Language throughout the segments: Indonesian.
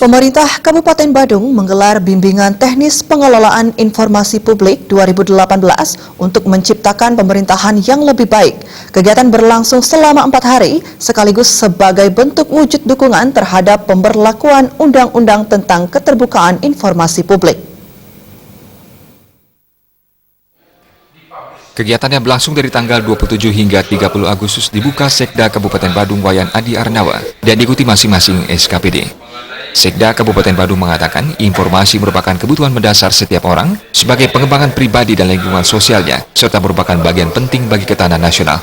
Pemerintah Kabupaten Badung menggelar bimbingan teknis pengelolaan informasi publik 2018 untuk menciptakan pemerintahan yang lebih baik. Kegiatan berlangsung selama 4 hari, sekaligus sebagai bentuk wujud dukungan terhadap pemberlakuan Undang-Undang tentang Keterbukaan Informasi Publik. Kegiatan yang berlangsung dari tanggal 27 hingga 30 Agustus dibuka Sekda Kabupaten Badung Wayan Adi Arnawa dan diikuti masing-masing SKPD. Sekda Kabupaten Badung mengatakan informasi merupakan kebutuhan mendasar setiap orang sebagai pengembangan pribadi dan lingkungan sosialnya, serta merupakan bagian penting bagi ketahanan nasional.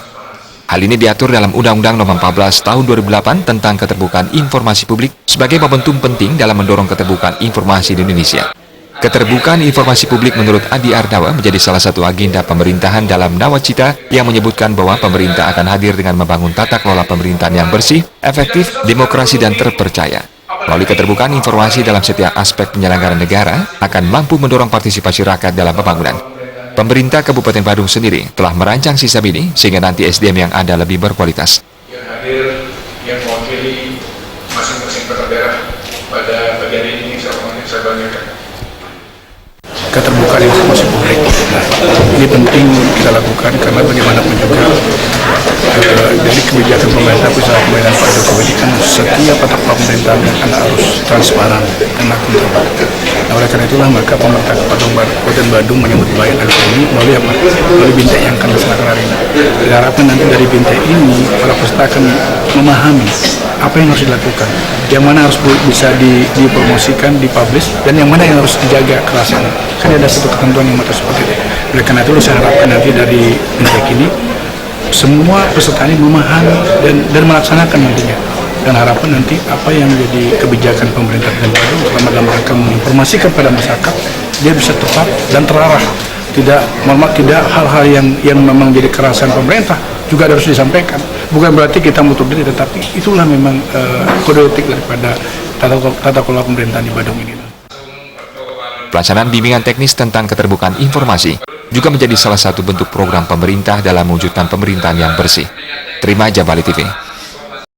Hal ini diatur dalam Undang-Undang Nomor 14 Tahun 2008 tentang Keterbukaan Informasi Publik sebagai momentum penting dalam mendorong keterbukaan informasi di Indonesia. Keterbukaan informasi publik menurut Adi Arnawa menjadi salah satu agenda pemerintahan dalam Nawacita yang menyebutkan bahwa pemerintah akan hadir dengan membangun tata kelola pemerintahan yang bersih, efektif, demokrasi, dan terpercaya. Melalui keterbukaan informasi dalam setiap aspek penyelenggaraan negara akan mampu mendorong partisipasi rakyat dalam pembangunan. Pemerintah Kabupaten Badung sendiri telah merancang sistem ini sehingga nanti SDM yang ada lebih berkualitas. Yang hadir, yang mewakili masing-masing kepala daerah pada bagian ini saya banggakan. Keterbukaan informasi publik. Nah, ini penting kita lakukan karena bagaimanapun juga dari kebijakan pemerintah pusat pemerintahan Pak Jokowi ini kan setiap atap pemerintahan kan harus transparan dan akuntabel. Nah, oleh karena itulah maka pemerintah Kabupaten Badung menyambut baik hal ini melalui apa? Melalui bintek yang akan dilaksanakan hari ini. Diharapkan nanti dari bintek ini para peserta akan memahami apa yang harus dilakukan, yang mana harus bisa dipromosikan, dipublish, dan yang mana yang harus dijaga kerasannya. Kan ada satu ketentuan yang mengatur seperti itu. Oleh karena itu saya harapkan nanti dari bintek ini semua peserta ini memahami dan melaksanakan nantinya. Dan harapan nanti apa yang menjadi kebijakan pemerintah dan Badung selama dalam rangka menginformasikan kepada masyarakat, dia bisa tepat dan terarah. Tidak hal-hal yang memang jadi kerasan pemerintah juga harus disampaikan. Bukan berarti kita menutup diri, tetapi itulah memang kode etik daripada tata kelola pemerintahan di Badung ini. Pelaksanaan bimbingan teknis tentang keterbukaan informasi juga menjadi salah satu bentuk program pemerintah dalam mewujudkan pemerintahan yang bersih. Terima Jabali TV.